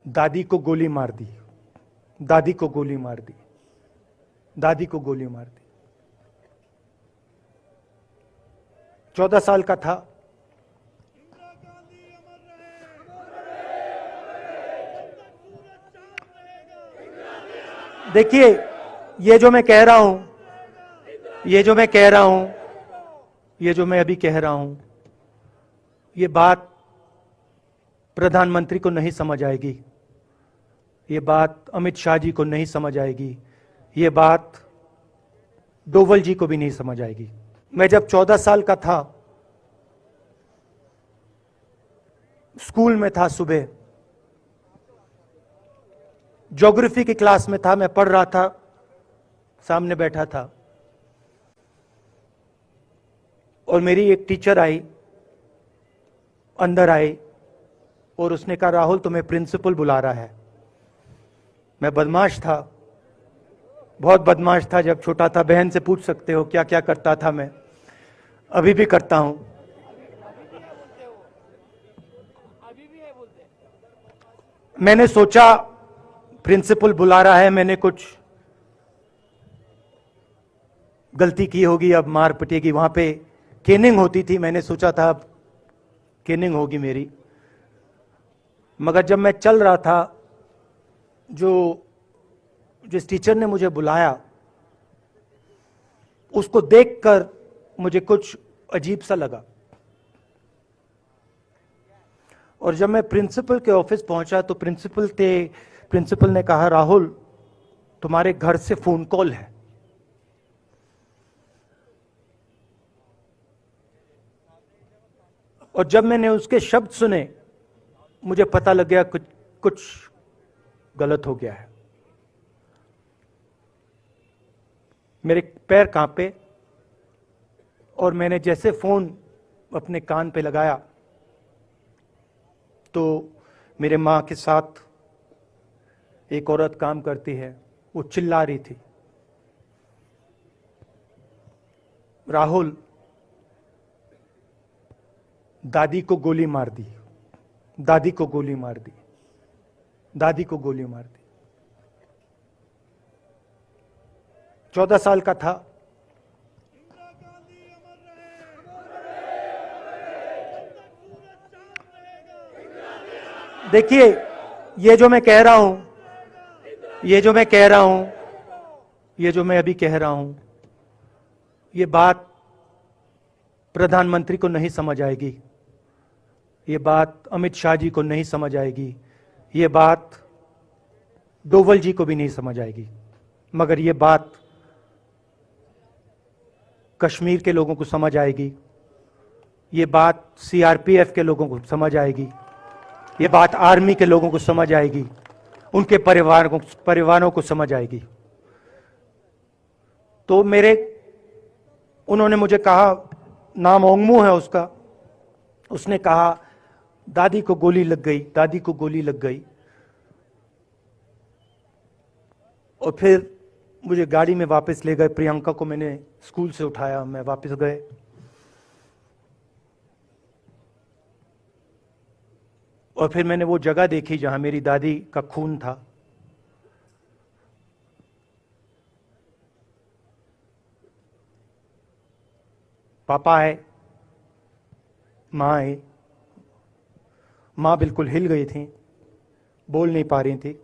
दादी को गोली मार दी, दादी को गोली मार दी, दादी को गोली मार दी। 14 साल का था। देखिए, ये जो मैं कह रहा हूं, ये जो मैं कह रहा हूं, ये जो मैं अभी कह रहा हूं, ये बात प्रधानमंत्री को नहीं समझ आएगी, ये बात अमित शाह जी को नहीं समझ आएगी, ये बात डोवल जी को भी नहीं समझ आएगी। मैं जब 14 साल का था, स्कूल में था, सुबह ज्योग्राफी की क्लास में था, मैं पढ़ रहा था, सामने बैठा था और मेरी एक टीचर आई, अंदर आई और उसने कहा, राहुल तुम्हें प्रिंसिपल बुला रहा है। मैं बदमाश था, बहुत बदमाश था जब छोटा था। बहन से पूछ सकते हो क्या क्या करता था मैं, अभी भी करता हूं। मैंने सोचा प्रिंसिपल बुला रहा है, मैंने कुछ गलती की होगी, अब मार पिटेगी। वहां पे केनिंग होती थी, मैंने सोचा था अब केनिंग होगी मेरी। मगर जब मैं चल रहा था, जिस टीचर ने मुझे बुलाया, उसको देखकर मुझे कुछ अजीब सा लगा। और जब मैं प्रिंसिपल के ऑफिस पहुंचा तो प्रिंसिपल ने कहा, राहुल तुम्हारे घर से फोन कॉल है। और जब मैंने उसके शब्द सुने, मुझे पता लग गया कुछ गलत हो गया है। मेरे पैर कांपे और मैंने जैसे फोन अपने कान पे लगाया तो मेरे मां के साथ एक औरत काम करती है, वो चिल्ला रही थी, राहुल दादी को गोली मार दी, दादी को गोली मार दी, दादी को गोली मार दी। 14 साल का था। देखिए, ये जो मैं कह रहा हूं, ये जो मैं कह रहा हूं, ये जो मैं अभी कह रहा हूं, ये बात प्रधानमंत्री को नहीं समझ आएगी, ये बात अमित शाह जी को नहीं समझ आएगी, ये बात डोवल जी को भी नहीं समझ आएगी। मगर ये बात कश्मीर के लोगों को समझ आएगी, ये बात सीआरपीएफ के लोगों को समझ आएगी, ये बात आर्मी के लोगों को समझ आएगी, उनके परिवारों को समझ आएगी। तो उन्होंने मुझे कहा, नाम ओंगमू है उसका, उसने कहा दादी को गोली लग गई, दादी को गोली लग गई। और फिर मुझे गाड़ी में वापस ले गए, प्रियंका को मैंने स्कूल से उठाया, मैं वापस गए। और फिर मैंने वो जगह देखी जहां मेरी दादी का खून था। पापा आए, मां आई, मां बिल्कुल हिल गई थी, बोल नहीं पा रही थी।